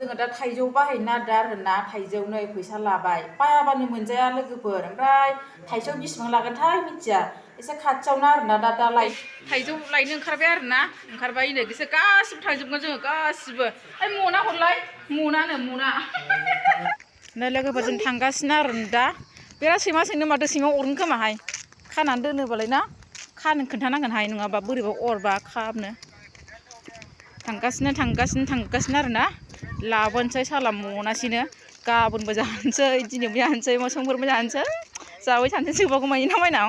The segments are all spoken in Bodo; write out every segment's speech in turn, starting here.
जोङो दा थाइजौ बाहायनो नागिरदों आरोना थाइजौ नै फैसा लाबाय बायाबानो मोनजाया लोगोफोर ओमफ्राय थाइजौ बेसेबां लागोनथाय मिथिया एसे खाथियावनो आरोना दा थाइजौ लायनो ओंखारबाय आरोना ओंखारबाय नै बिसोर गासिबो थांजोबगोन जोङो गासिबो ओइ मना हरलाय मना नै लोगोफोर जों थांगासिनो आरो दा बिराद सैमा सोंनो माथो सैमा अरगोन खोमाहाय खानानै दोनोबालाय ना खानो खोन्थानांगोनहाय नङाबा बोरैबा अरबा खाबनो थांगासिनो आरोना लाबोनोसै साला मनासेनो गाबोनबो जानोसै दिनैबो जानोसै समफोरबो जानोसै जाबाय थानोसै जोबागौ मानि ना माइनाव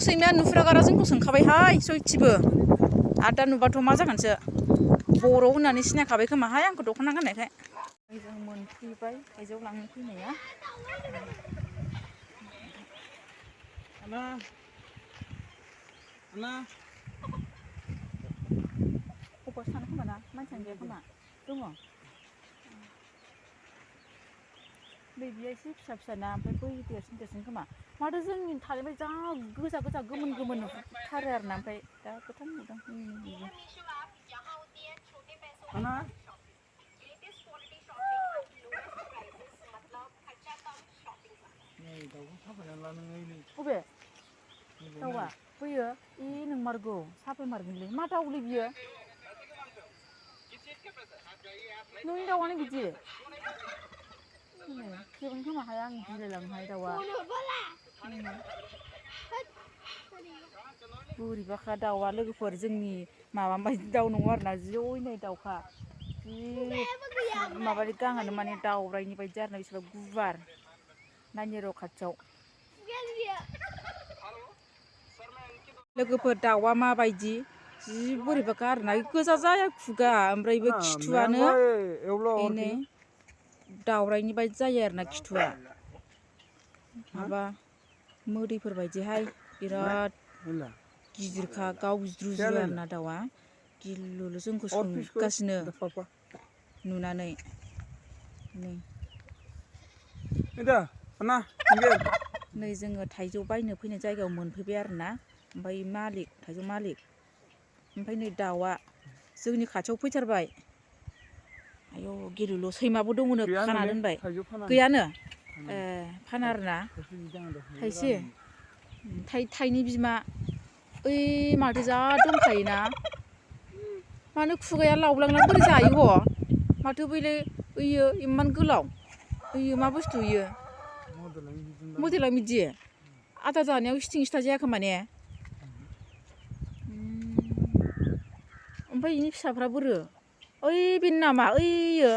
सैमाया नुफुरागारा जोंखौ सोंखाबायहाय सयथिबो आरो दा नुबाथ' मा जागोनसो बर' होननानै सिनायखाबाय खोमाहाय आंखौ दख'ना गाननायखाय जों मोनफैबाय थाइजौ लांनो फैनाया अबावसो थानो खोमा ना मानसियानो गैया खोमा दङ नै बियो एसे फिसा फिसाना ओमफ्राय बै देरसिन खोमा माथो जोंनि थानायनिफ्राय जा गोजा गोमोन नुथारो आरोना ओमफ्राय दा गोथां नुदों बबे दाउआ बैयो नोंमारगौ साफाय मारगोनलै मा दाउलै बियो नोंनि दाउआनो बिदि जेबो खोमाहाय आं गिलायलाङोहाय दाउआ बोरैबाखा दाउआ लोगोफोर जोंनि माबा बायदि दाउ नङा आरोना जि अयनाय दाउखा जि माबानि गाङानो माने दाउराइनि बायदि आरोना बेसेबा गुवार नायनो र' खाथियाव लोगोफोर दाउआ माबायदि जि बोरैबाखा आरोना गोजा जाया खुगा ओमफ्राय बे खिथुआनो एनै दाउराइनि बायदि जायो आरोना खिथुआ माबा मोदैफोर बायदिहाय बिराद गिदिरखा गावज्रु आरोना दाउआ गिलुलु जोंखौ सोंगासिनो नुनानै नै जोङो थाइजौ बायनो फैनाय जायगायाव मोनफैबाय आरोना ओमफ्राय थाइजौ मालिक ओमफ्राय नै दाउआ जोंनि खाथियाव फैथारबाय आयौ गिलुलु सैमाबो दङनो खाना दोनबाय गैयानो फाना आरोना थाइसे थाइनै बिमा ओइ माथो जा दंखायोना मानो खुगाया लावलांना बोरै जायो माथो बैलाय ओइयो इमान गोलाव ओइयो मा बुस्थु इयो मडेला बिदि आदार जानायाव सिथा जाया खोमा ने ओमफ्राय बेनि फिसाफ्रा बोरो ओइ बेनो नामा ओइयो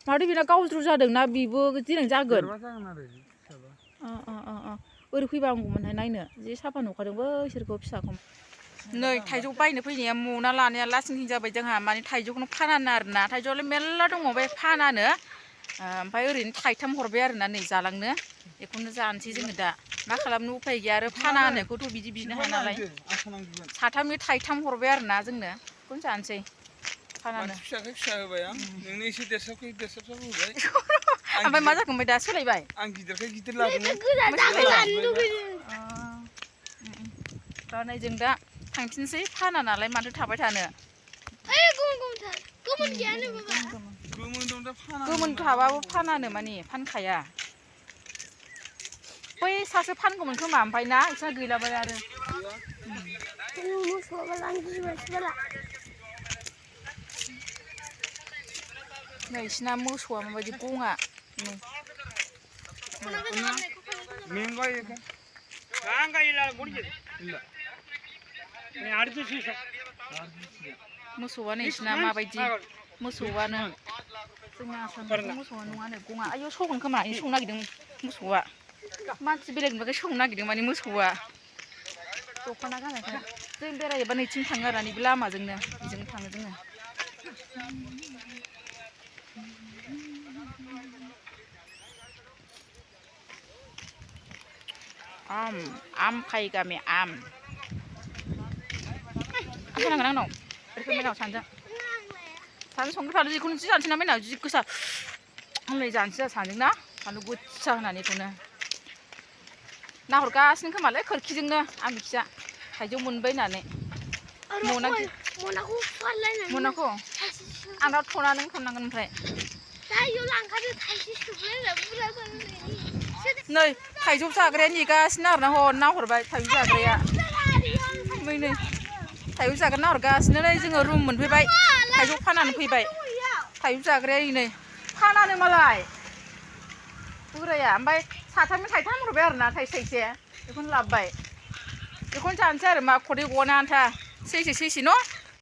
माथो बेना गावज्रु जादोंना बेबो देनां जागोन ओरै फैबा हामगौमोनहाय नायनो जि साफा नुखादों बैसोरखौ फिसाखौ नै थाइजौ बायनो फैनाया मना लानाया लास्टिं जाबाय जोंहा माने थाइजौखौनो फानानो आरोना थाइजौआलाय मेरला दङ बे फानानो ओमफ्राय ओरैनो थाइथाम हरबाय आरोना नै जालांनो बेखौनो जानोसै जोङो दा मा खालामनो उफाय गैया आरो फाना होनायखौथ' बिदि बिनो हाया नालाय साथामनि थाइथाम हरबाय आरोना जोंनो बेखौनो जानोसै फानानो फिसा होबाय आं नोंनो एसे देरसाबखौ होबाय ओमफ्राय मा जाखो ओमफ्राय दा सोलायबाय आं गिदिरखाय गिदिर लादोंमोन दा नै जों दा थांफिनसै फाना नालाय माथो थाबाय थानो गोमोन थाबाबो फानानो माने फानखाया बै सासे फानगौमोन खोमा ओमफ्राय ना बिसोरना गैलाबाय आरो नै बिसोरना मोसौआ माबायदि गङा मोसौआ नैसिना माबायदि मोसौआनो जोंनि आसामनि मोसौआ नङानो गङा आयौ सौगोन खोमा सौनो नागिरदों मोसौआ मानसि बेलेगनि बागै सौनो नागिरदों माने मोसौआ दख'ना गाननायखाय जों बेरायोबा नैथिं थाङो आरो नैबे लामाजोंनो बेजोंनो थाङो जोङो am kai game am 그냥 그냥 너 이렇게 맨날 잔자 잔 손가락 이거는 진짜 안 지나 맨날 그사 한번 이제 안 진짜 잔증나 바로 고차 하나니 돈은 나 horगासिनो खोमालै खोरखिजोंनो आं मिथिया थाइजौ मोनबाय होननानै मनाखौ फानलायनानै मोनाखौ आंनाव थनानै खालामनांगोन ओमफ्राय दायो लांखादो थाइसे सोबलायना बुरजा जानानै नै थाइजौ जाग्राया नेगासिनो आरोना नाहरबाय थाइजौ जाग्राया ओमफ्राय नै थाइजौ जाग्रा नाहरगासिनो नै जोङो रुम मोनफैबाय थाइजौ फानानै फैबाय थाइजौ जाग्राया नै फानानो मालाय बोराया ओमफ्राय साथामनि थाइथाम हरबाय आरोना थाइसे बेखौनो लाबोबाय बेखौनो जानोसै आरो मा खदै गनो आन्था सैसे न'